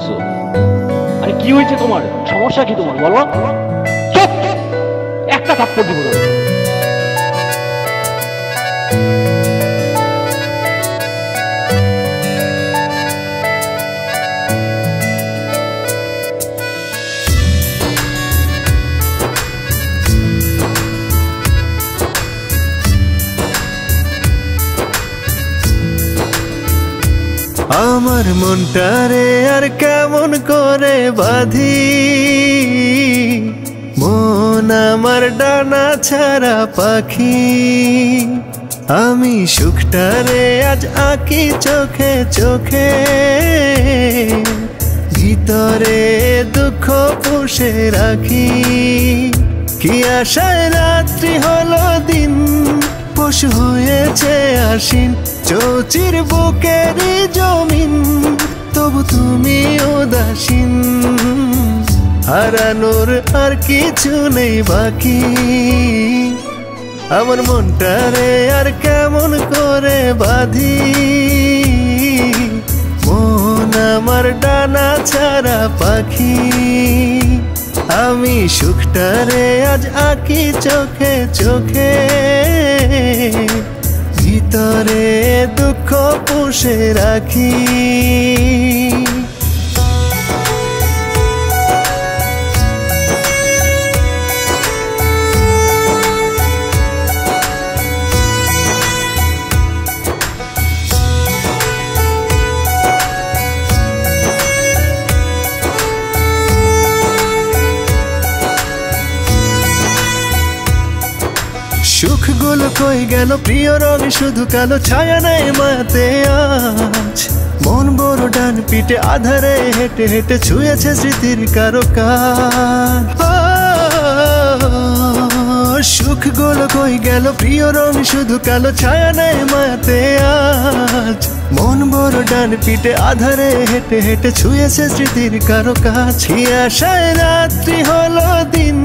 বলতেছো? আরে কি হয়েছে তোমার? সমস্যা কি তোমার বলো? চুপ! একটা থাপ্পড় দিব তোমাকে। আমার মনটারে আর কেমন করে বাঁধি, মন আমার ডানা ছাড়া পাখি। আমি সুখটারে আজ আঁকি চোখে চোখে, ভিতরে দুঃখ পুষে রাখি। কি আশায় রাত্রি হলো দিন, পশু হয়েছে আশিন চৌচির বুকেরই জমিন, তবু তুমি উদাসীন। হারানোর আর কিছু নেই বাকি, আমার মনটারে আর কেমন করে বাঁধি। মন আমার ডানা ছাড়া পাখি, আমি সুখটারে আজ আঁকি চোখে চোখে, ভিতরে দুঃখ পুষে রাখি। সুখগুলো কই গেল, প্রিয় রং শুধু কালো, ছায়া নাই মাতে আজ। মন বড় ডান পিঠে আধারে হেঁটে হেঁটে ছুঁয়েছে স্মৃতির কারো কাজ। সুখগুলো কই গেল, প্রিয় রং শুধু কালো, ছায়া নাই মাতে আজ। মন বড় ডান পিঠে আধারে হেঁটে হেঁটে ছুঁয়েছে স্মৃতির কারো কাজ। আশায় রাত্রি হলো দিন,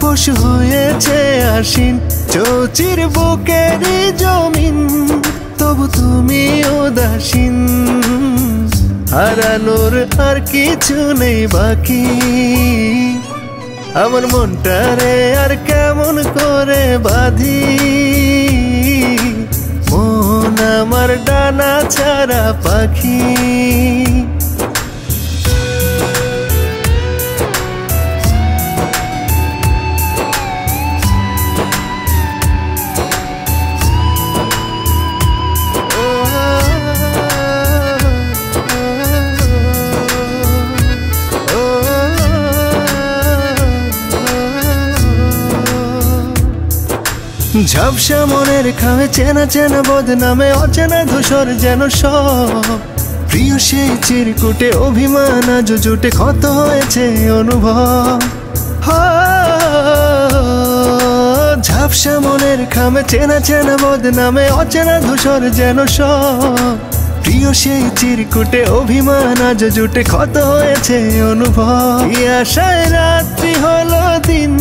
পশু হয়েছে আশিন চৌচির বুকেরই জমিন, তবু তুমি উদাসীন। হারানোর আর কিছু নেই বাকি, আমার মনটারে আর কেমন করে বাঁধি। মন আমার ডানা ছাড়া পাখি, ঝাপসা মনের খামে চেনা চেনা বদনামে অচেনা ধূসর যেন সব। প্রিয় সেই চিরকুটে অভিমান আজ জুটে ক্ষত হয়েছে অনুভব। ঝাপসা মনের খামে চেনা চেনা বদনামে অচেনা ধূসর যেন সব। প্রিয় সেই চিরকুটে অভিমান আজ জুটে ক্ষত হয়েছে অনুভব। আশায় রাত্রি হলো দিন,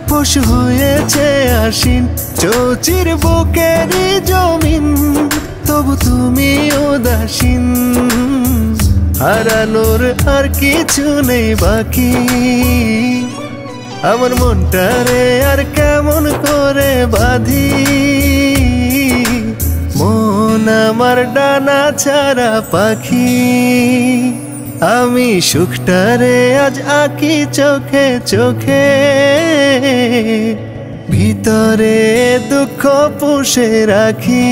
পশু হয়েছে আশিন চৌচির বুকেরই জমিন, তবু তুমি উদাসীন। হারানোর আর কিছু নেই বাকি, আমার মনটারে আর কেমন করে বাঁধি। মন আমার ডানা ছাড়া পাখি, আমি সুখটারে আজ আঁকি চোখে চোখে, ভিতরে দুঃখ পুষে রাখি।